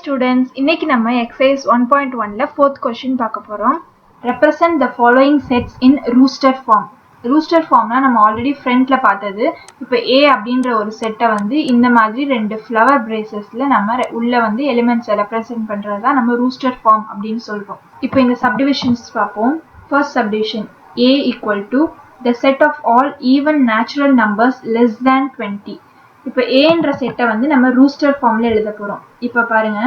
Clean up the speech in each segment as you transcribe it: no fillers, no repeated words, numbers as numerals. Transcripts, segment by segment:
students, இன்னைக்கு நம்ம exercise 1.1ல fourth question பார்க்க போறோம். Represent the following sets in rooster form. Rooster formனா நம்ம ஆல்ரெடி ஃப்ரண்ட்ல பார்த்தது. இப்போ A அப்படின்ற ஒரு செட்டை வந்து இந்த மாதிரி ரெண்டு ஃப்ளவர் பிரேசஸ்ல நம்ம உள்ள வந்து எலிமெண்ட்ஸ் ரெப்ரசன்ட் பண்றதா நம்ம rooster form அப்படின்னு சொல்றோம். இப்போ இந்த subdivisions பார்ப்போம். First subdivision A equal to the set of all even natural numbers less than 20. இப்போ Aன்ற செட்டை வந்து நம்ம rooster formல எழுத போறோம். இப்போ பாருங்க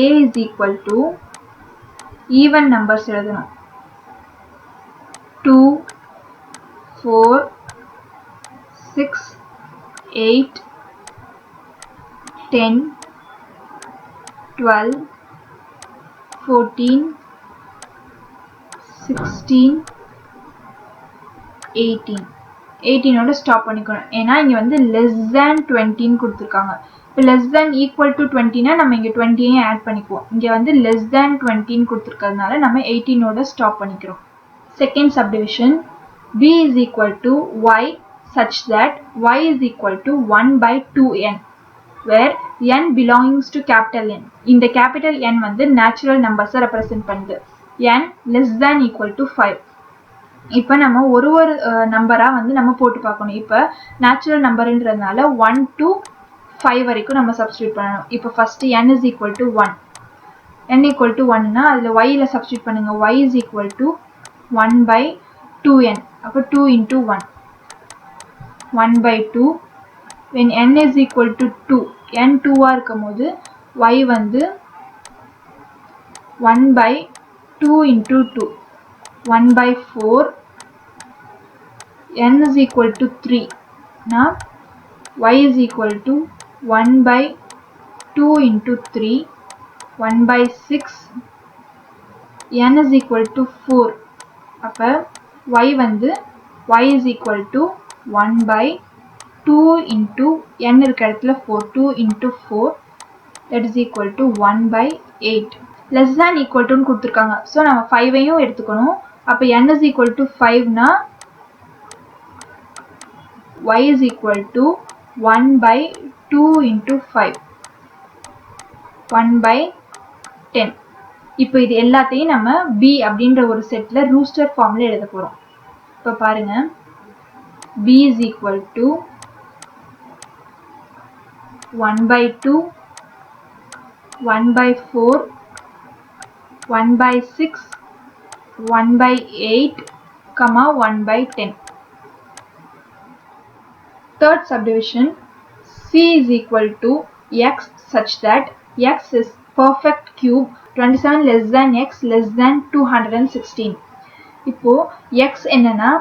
A is equal to even numbers எழுதணும். 2, 4, 6, 8, 10, 12, 14, 16, 18. 18ஓட ஸ்டாப் பண்ணிக்கணும். ஏன்னா இங்க வந்து less than 20 கொடுத்திருக்காங்க. இப்போ less than equal to 20னா நம்ம இங்க 20ஐயும் ஆட் பண்ணிக்குவோம். இங்க வந்து less than 20 கொடுத்திருக்கிறதுனால நம்ம 18ஓட ஸ்டாப் பண்ணிக்கிறோம். Second subdivision B is equal to y such that y is equal to 1 by 2n where n belongs to capital N. இந்த capital N வந்து natural numbers represent பண்ணுது. n less than equal to 5. இப்போ நம்ம ஒரு நம்பரா வந்து நம்ம போட்டு பார்க்கணும். இப்போ நேச்சுரல் நம்பர்ன்றதுனால 1 to 5 வரைக்கும் நம்ம சப்ஸ்டிட்யூட் பண்ணணும். இப்போ first n is equal to 1. n equal to 1னா அதுல y ல சப்ஸ்டிட்யூட் பண்ணுங்க. y is equal to 1 by 2n. அப்போ 2 into 1. 1 by 2. When n is equal to 2. n 2ஆ இருக்கும்போது y வந்து 1 by 2 into 2. 1 by 4. n is equal to 3. Now y is equal to 1 by 2 into 3. 1 by 6. n is equal to 4. அப்ப y வந்து y is equal to 1 by 2 into n இருக்க இடத்துல 4. 2 into 4 that is equal to 1 by 8. less than equal to கொடுத்திருக்காங்க. So நம்ம 5ஐயும் எடுத்துக்கணும். அப்ப n is equal to 5னா y is equal to 1 by 2 into 5. 1 by 10. இப்போ இது எல்லாத்தையும் நம்ம B அப்படின்ற ஒரு செட்ல ரூஸ்டர் ஃபார்ம்ல எழுத போறோம். இப்போ பாருங்க B is equal to 1 by 2, 1 by 4, 1 by 6, 1 by 8, 1 by 10. Third subdivision C is equal to x such that x is perfect cube 27 less than x less than 216. இப்போ x என்னன்னா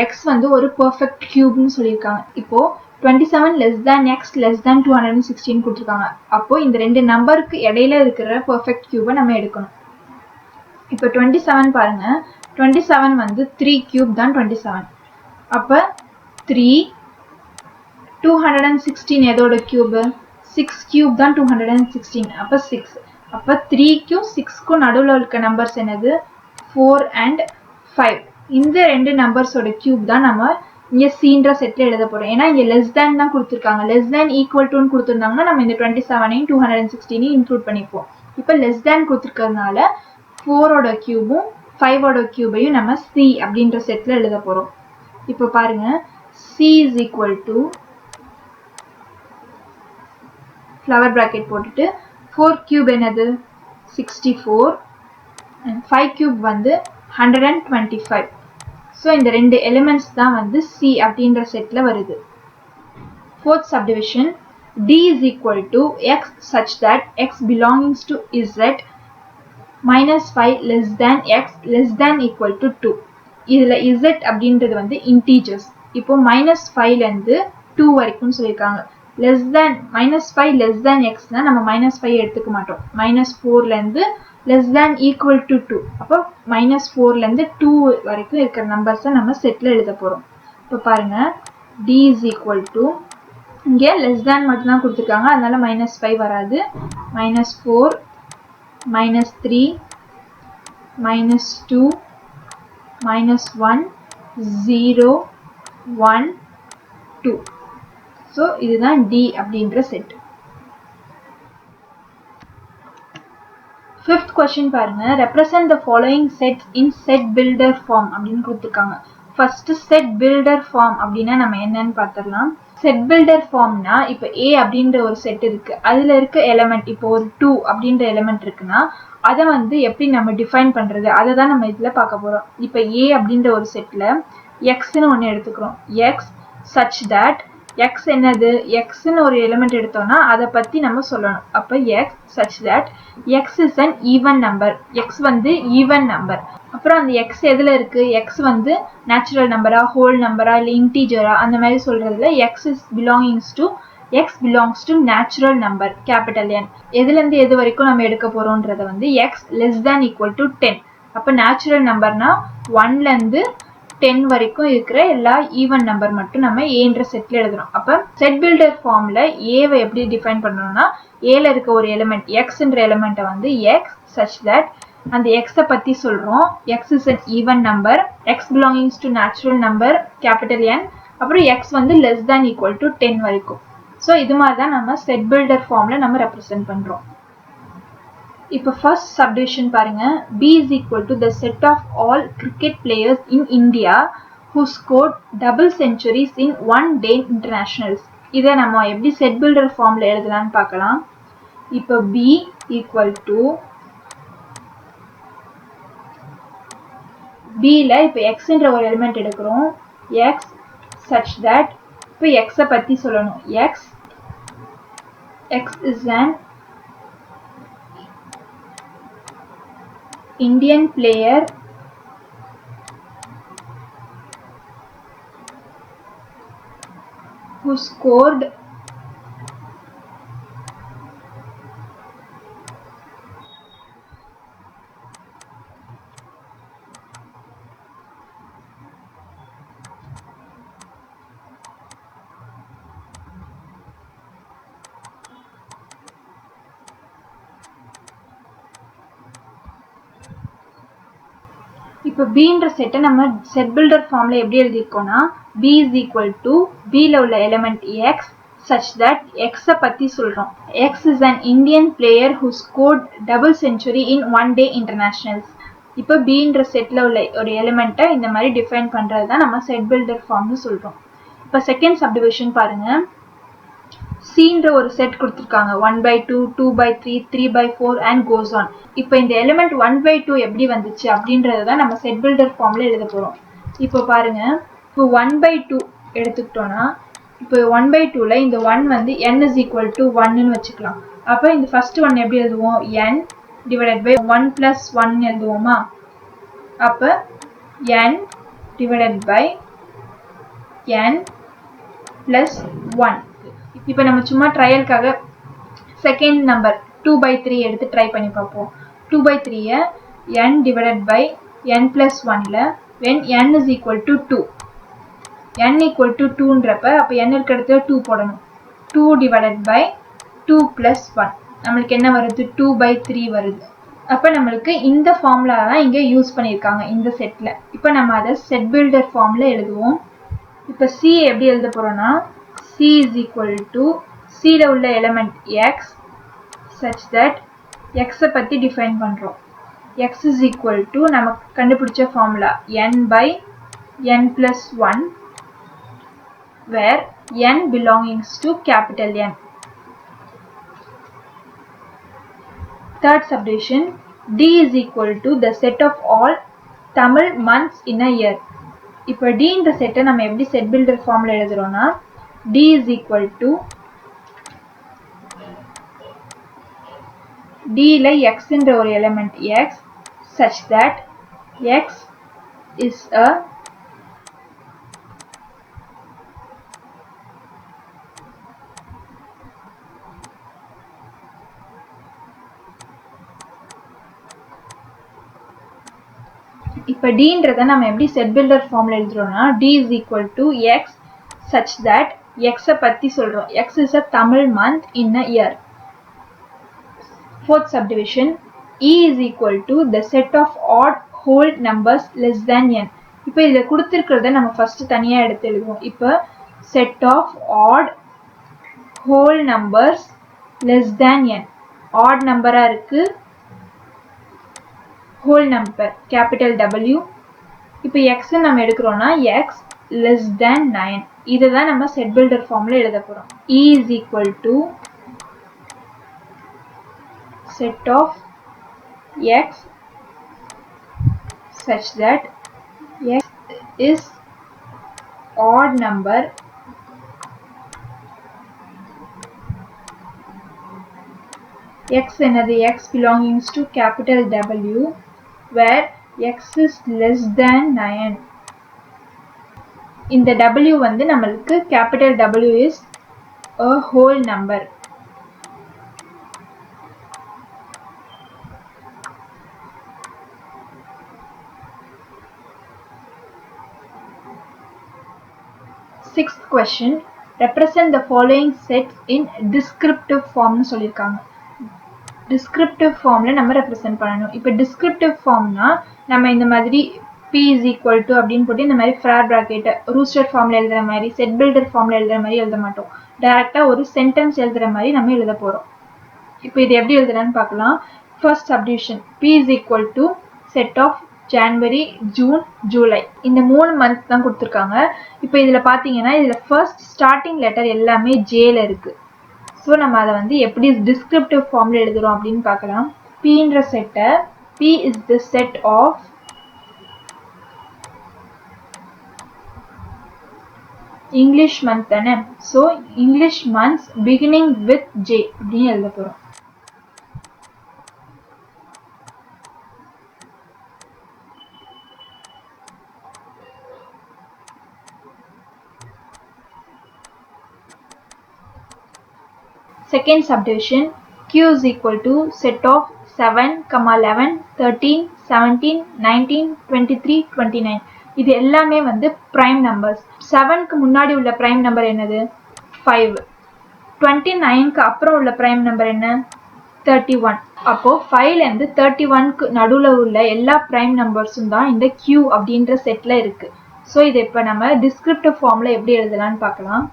x வந்து ஒரு perfect cube னு சொல்லிருக்காங்க. இப்போ 27 less than x less than 216 கொடுத்திருக்காங்க. அப்போ இந்த ரெண்டு நம்பருக்கு இடையில இருக்கிற perfect cube நம்ம எடுக்கணும். இப்போ 27 பாருங்க. 27 வந்து 3 cube தான் 27. அப்ப 3 216 எதோட கியூப் 6 கியூப் தான் 216. அப்ப 6. அப்ப 3க்கும் 6க்கும் நடுவுல இருக்க நம்பர்ஸ் என்னது 4 and 5. இந்த ரெண்டு நம்பர்ஸோட கியூப் தான் நம்ம இங்க Cன்ற செட்ல எழுத போறோம். ஏன்னா இங்க less than தான் கொடுத்திருக்காங்க. less than equal to ன்னு கொடுத்திருந்தாங்கன்னா நம்ம இந்த 27ஐயும் 216ஐயும் இன்க்ளூட் பண்ணிப்போம். இப்போ less than கொடுத்திருக்கிறதுனால 4ஓட கியூபும் 5ஓட கியூபையும் நம்ம C அப்படின்ற செட்ல எழுத போறோம். இப்போ பாருங்க C is equal to flower bracket போட்டுட்டு 4 cube என்னது 64 and 5 cube வந்து 125. so இந்த ரெண்டு எலிமெண்ட்ஸ் தான் வந்து C அப்படின்ற செட்ல வருது. Fourth subdivision D is equal to x such that x belongs to z minus 5 less than x less than equal to 2. இதுல z அப்படின்றது வந்து integers. இப்போ -5ல இருந்து 2 வரைக்கும் சொல்லிருக்காங்க. less than -5 less than x னா நம்ம -5 எடுத்துக்க மாட்டோம். -4ல இருந்து less than equal to 2. அப்போ -4ல இருந்து 2 வரைக்கும் இருக்கிற நம்பர்ஸை நம்ம செட்ல எழுத போறோம். இப்போ பாருங்க D is equal to இங்க less than மட்டும் தான் கொடுத்திருக்காங்க. அதனால -5 வராது. -4 -3 -2 -1 0 1 2. So இதுதான் D அப்படின்ற செட். 5th question பாருங்க, represent the following sets in set builder form அப்படின்னு கொடுத்துருக்காங்க. first set builder form அப்படின்னா நம்ம என்னன்னு பார்த்துடலாம். set builder formனா இப்போ A அப்படின்ற ஒரு செட் இருக்கு, அதுல இருக்க எலிமெண்ட் இப்போ ஒரு 2 அப்படின்ற எலிமெண்ட் இருக்குன்னா அதை வந்து எப்படி நம்ம டிஃபைன் பண்றது அதை தான் நம்ம இதுல பார்க்க போறோம். இப்போ A அப்படின்ற ஒரு செட்ல xன்னு ஒன்று எடுத்துக்கிறோம். x such that x என்னது, xன்னு ஒரு எலிமெண்ட் எடுத்தோம்னா அதை பத்தி நம்ம சொல்லணும். அப்ப x such that x is an even number, x வந்து ஈவன் நம்பர். அப்புறம் அந்த x எதுல இருக்கு, x வந்து நேச்சுரல் நம்பரா, ஹோல் நம்பரா, இல்லை இன்டீஜரா, அந்த மாதிரி சொல்றதுல x is belongs to natural number capital N. எதுல இருந்து எது வரைக்கும் நம்ம எடுக்க போறோம்ன்றத வந்து x less than equal to 10. அப்ப நேச்சுரல் நம்பர்னா 1ல இருந்து 10 வரைக்கும் இருக்கிற எல்லா ஈவன் நம்பர் மட்டும் நம்ம ஏன்ற செட்ல எழுதுறோம். அப்ப செட் பில்டர் ஃபார்ம்ல ஏவை எப்படி டிஃபைன் பண்ணணும்னா ஏல இருக்க ஒரு எலிமெண்ட் எக்ஸ்ன்ற எலிமெண்ட்டை வந்து எக்ஸ் such that அந்த எக்ஸை பத்தி சொல்றோம். X is an even number, X belongs to natural number capital N, அப்புறம் எக்ஸ் வந்து less than equal to 10 வரைக்கும். ஸோ இது மாதிரி தான் நம்ம செட் பில்டர் ஃபார்ம்ல நம்ம ரெப்ரசென்ட் பண்றோம். இப்போ ஃபர்ஸ்ட் சப்டிவிஷன் பாருங்க, B is equal to the set of all cricket players in India who scored double centuries in one day internationals. இதை நம்ம எப்படி செட் பில்டர் ஃபார்ம்ல எழுதலாம்னு பார்க்கலாம். இப்போ B equal to Bல இப்போ xன்ற ஒரு எலிமெண்ட் எடுக்கிறோம். x such that இப்போ xஐ பத்தி சொல்லணும். x is an Indian player who scored இப்போ Bன்ற செட்டை நம்ம செட் பில்டர் ஃபார்ம்ல எப்படி எழுதிருக்கோம்னா B is equal to Bல உள்ள எலிமெண்ட் x such that xஐ பத்தி சொல்றோம். x is an Indian player who scored double century in one day internationals. இப்போ Bன்ற செட்ல உள்ள ஒரு எலிமெண்ட்டை இந்த மாதிரி டிஃபைன் பண்றது தான் நம்ம செட் பில்டர் ஃபார்ம்னு சொல்றோம். இப்போ செகண்ட் சப்டிவிஷன் பாருங்க, Cன்ற ஒரு செட் கொடுத்துருக்காங்க. 1/2, 2/3, 3/4 and goes on. இப்போ இந்த எலிமெண்ட் 1/2 எப்படி வந்துச்சு அப்படின்றத தான் நம்ம செட் பில்டர் ஃபார்ம்ல எழுத போறோம். இப்போ பாருங்க, இப்போ 1/2 எடுத்துக்கிட்டோம்னா இப்போ 1/2ல இந்த 1 வந்து n is equal to 1ன்னு வச்சுக்கலாம். அப்போ இந்த ஃபர்ஸ்ட் 1 எப்படி எழுதுவோம், n divided by 1 plus 1 எழுதுவோமா. அப்போ n divided by n plus 1. இப்போ நம்ம சும்மா ட்ரையலுக்காக செகண்ட் நம்பர் 2/3 எடுத்து ட்ரை பண்ணி பார்ப்போம். 2/3 n divided by n plus 1ல when n is equal to 2, n equal to 2ன்றப்ப அப்போ n இருக்க இடத்துல 2 போடணும். 2 divided by 2 plus 1 நம்மளுக்கு என்ன வருது, 2/3 வருது. அப்போ நம்மளுக்கு இந்த ஃபார்முலா தான் இங்கே யூஸ் பண்ணியிருக்காங்க இந்த செட்ல. இப்போ நம்ம அதை செட் பில்டர் ஃபார்ம்ல எழுதுவோம். இப்போ C எப்படி எழுத போறோம்னா C is equal to Cல உள்ள எலிமெண்ட் x such that xஐ பத்தி டிஃபைன் பண்றோம். x is equal to நமக்கு கண்டுபிடிச்ச formula n by n plus 1 where n belongs to capital N. Third subdivision, D is equal to the set of all Tamil months in a year. இப்போ Dன்ற செட்டை நம்ம எப்படி set builder ஃபார்ம்ல எழுதுறோம்னா D is equal to Dல xன்ற ஒரு element x such that x is a இப்போ Dன்றதை நம்ம எப்படி set builder ஃபார்ம்ல எழுதுறோம்னா D is equal to x such that xஐ பத்தி சொல்றோம். x is a Tamil month in a year. Fourth subdivision, E is equal to the set of odd whole numbers less than n. இப்போ இதில் கொடுத்துருக்கிறத நம்ம first தனியாக எடுத்து எழுதுவோம். இப்போ set of odd whole numbers less than n. odd நம்பராக இருக்கு, whole number capital W. இப்போ x நம்ம எடுக்கிறோம்னா x less than 9. இதுதான் நம்ம set builder formula எழுத போறோம். E is equal to set of x such that x is odd number x என்னது x belongs to capital W where x is less than 9. இந்த W வந்து நம்மளுக்கு capital W is a whole number. Sixth question, represent the following sets in descriptive form னு சொல்லிருக்காங்க. descriptive formல நம்ம represent பண்ணணும். இப்போ descriptive formனா நம்ம இந்த மாதிரி p is equal to அப்படினு போட்டு இந்த மாதிரி frac bracket rooster formல எழுதுற மாதிரி set builder formல எழுதுற மாதிரி எழுத மாட்டோம். டைரக்டா ஒரு sentence எழுதுற மாதிரி நம்ம எழுத போறோம். இப்போ இது எப்படி எழுதலாம்னு பார்க்கலாம். first subdivision p is equal to set of January, June, July. இந்த 3 months தான் கொடுத்திருக்காங்க. இப்போ இதுல பாத்தீங்கன்னா இதுல first starting letter எல்லாமே J ல இருக்கு. சோ நம்ம அத வந்து எப்படி descriptive formல எழுதுறோம் அப்படினு பார்க்கலாம். p ன்ற செட்ட p is the set of English month தானே. So English months beginning with J அப்படினு எழுத போறோம். Second subdivision Q is equal to set of 7, 11, 13, 17, 19, 23, 29. இது எல்லாமே வந்து prime numbers. 7க்கு முன்னாடி உள்ள prime number என்னது? 5. 29க்கு அப்புறம் உள்ள prime number என்ன? 31. அப்போ 5ல இருந்து 31க்கு நடுவுல உள்ள எல்லா prime numbersம் தான் இந்த Q அப்படின்ற செட்ல இருக்கு. சோ இத இப்ப நம்ம descriptive formல எப்படி எழுதலாம்னு பார்க்கலாம்.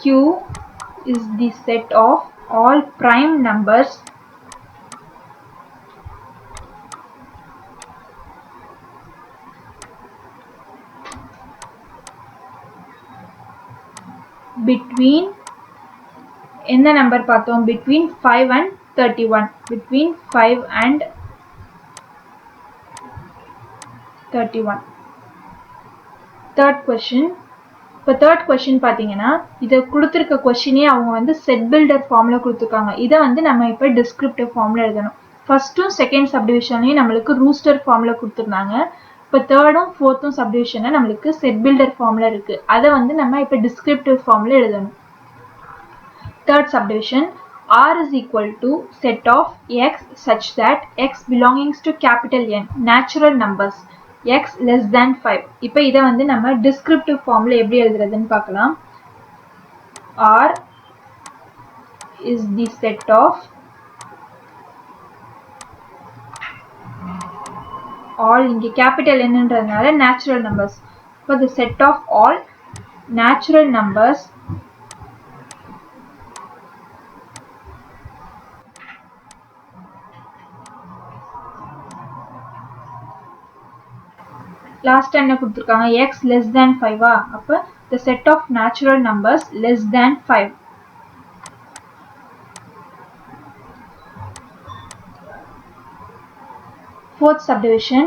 Q is the set of all prime numbers between என்ன நம்பர் பார்த்தோம் between 5 and 31 between 5 and 31. third question இப்போ third question பாத்தீங்கன்னா இத கொடுத்திருக்க क्वेश्चनே அவங்க வந்து set builder formula கொடுத்திருக்காங்க. இத வந்து நம்ம இப்ப descriptive formula எழுதணும். ஃபர்ஸ்டும் செகண்ட் சப்டிவிஷன்லயே நமக்கு rooster formula கொடுத்திருந்தாங்க. இப்போ தேர்டும் ஃபோர்த்தும் சப்டிவிஷன்ல நமக்கு set builder formula இருக்கு. அத வந்து நம்ம இப்ப descriptive formula எழுதணும். third subdivision R is equal to set of x such that x belongs to capital N natural numbers x less than 5. இப்போ இத வந்து நம்ம descriptive formல எப்படி எழுதுறதுன்னு பார்க்கலாம். R is the set of all இங்க capital Nன்றதுனால natural numbers. இப்போ the set of all natural numbers last என்ன கொடுத்திருக்காங்க x less than 5 அப்ப the set of natural numbers less than 5. fourth subdivision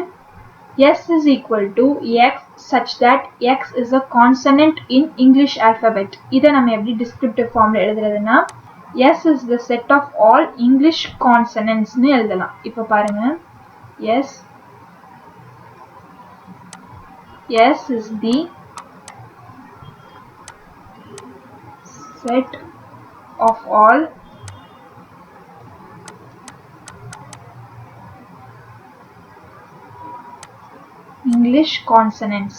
s is equal to x such that x is a consonant in English alphabet. இத நம்ம எப்படி descriptive formல எழுதுறதுன்னா s is the set of all English consonants னு எழுதலாம். இப்ப பாருங்க s is the set of all English consonants.